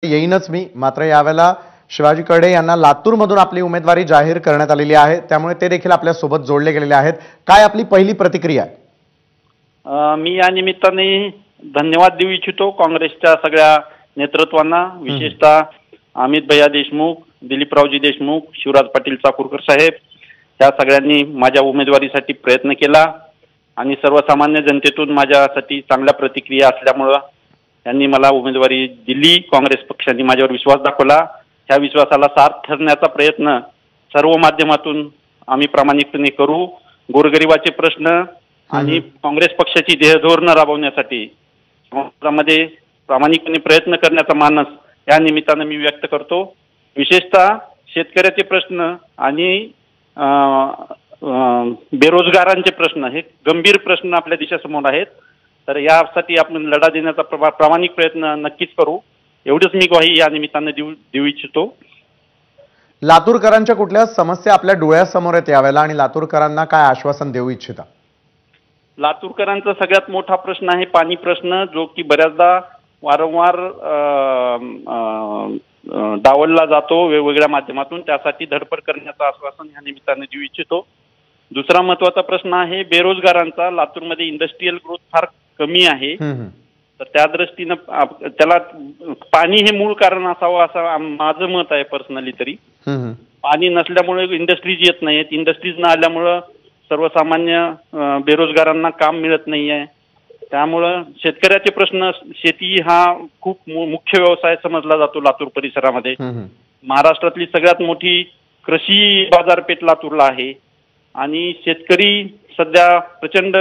येईनच मी, मात्र यावेळेला शिवाजी कर्डे यांना लातूरमधून आपली उमेदवारी जाहीर करण्यात आलेली आहे, त्यामुळे ते देखील आपल्या सोबत जोडले गेलेले आहेत। काय आपली पहिली प्रतिक्रिया आहे? मी या निमित्ताने धन्यवाद देऊ इच्छितो काँग्रेसच्या सगळ्या नेतृत्वांना, विशेषतः अमित भैया देशमुख, दिलीपरावजी देशमुख, शिवराज पाटील चाकूरकर साहेब या सगळ्यांनी माझ्या उमेदवारीसाठी प्रयत्न केला आणि सर्वसामान्य जनतेतून माझ्यासाठी चांगल्या प्रतिक्रिया असल्यामुळे त्यांनी मला उमेदवारी दिली। काँग्रेस पक्षाने माझ्यावर विश्वास दाखवला। त्या विश्वासाला सार्थ ठरण्याचा प्रयत्न सर्व माध्यमातून आम्ही प्रामाणिकपणे करू। गोरगरिबाचे प्रश्न आणि काँग्रेस पक्षाची ध्येयधोरणं राबवण्यासाठी समाजामध्ये प्रामाणिकपणे प्रयत्न करण्याचा मानस या निमित्ताने मी व्यक्त करतो। विशेषतः शेतकऱ्याचे प्रश्न आणि बेरोजगारांचे प्रश्न हे गंभीर प्रश्न आपल्या देशासमोर आहेत, तर यासाठी आपण लढा देण्याचा प्रामाणिक प्रयत्न नक्कीच करू, एवढीच मी ग्वाही या निमित्ताने देऊ इच्छितो। लातूरकरांच्या कुठल्या समस्या आपल्या डोळ्यासमोर आहेत यावेळेला आणि लातूरकरांना काय आश्वासन देऊ इच्छिता? लातूरकरांचा सगळ्यात मोठा प्रश्न आहे पाणी प्रश्न, जो की बऱ्याचदा वारंवार डावलला जातो वेगवेगळ्या माध्यमातून, त्यासाठी धडपड करण्याचं आश्वासन या निमित्ताने देऊ इच्छितो। दुसरा महत्त्वाचा प्रश्न आहे बेरोजगारांचा। लातूरमध्ये इंडस्ट्रियल ग्रोथ फार कमी आहे, तर त्या दृष्टीनं त्याला पाणी हे मूळ कारण असावं असं माझं मत आहे पर्सनली तरी। पाणी नसल्यामुळे इंडस्ट्रीज येत नाहीत, इंडस्ट्रीज न आल्यामुळं सर्वसामान्य बेरोजगारांना काम मिळत नाही आहे। त्यामुळं शेतकऱ्याचे प्रश्न, शेती हा खूप मुख्य व्यवसाय समजला जातो लातूर परिसरामध्ये। महाराष्ट्रातली सगळ्यात मोठी कृषी बाजारपेठ लातूरला आहे आणि शेतकरी सध्या प्रचंड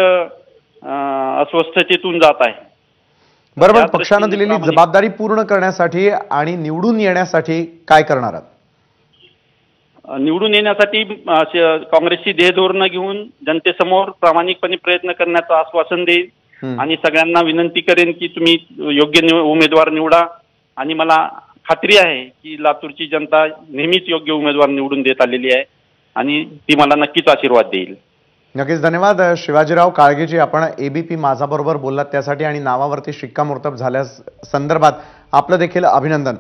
अस्वस्थतेतून जात आहे। बरोबर, पक्षाने दिलेली जबाबदारी पूर्ण करण्यासाठी आणि निवडून येण्यासाठी काय करणार आहात? निवडून येण्यासाठी काँग्रेसची ध्येयधोरणं घेऊन जनतेसमोर प्रामाणिकपणे प्रयत्न करण्याचं आश्वासन देईल आणि सगळ्यांना विनंती करेन की तुम्ही योग्य उमेदवार निवडा आणि मला खात्री आहे की लातूरची जनता नेहमीच योग्य उमेदवार निवडून देत आलेली आहे आणि ती मला नक्कीच आशीर्वाद देईल। नक्कीच धन्यवाद शिवाजीराव काळगेजी, आपण एबीपी माझा बरोबर बोललात त्यासाठी आणि नावावरती शिक्कामोर्तब झाल्या संदर्भात आपलं देखील अभिनंदन।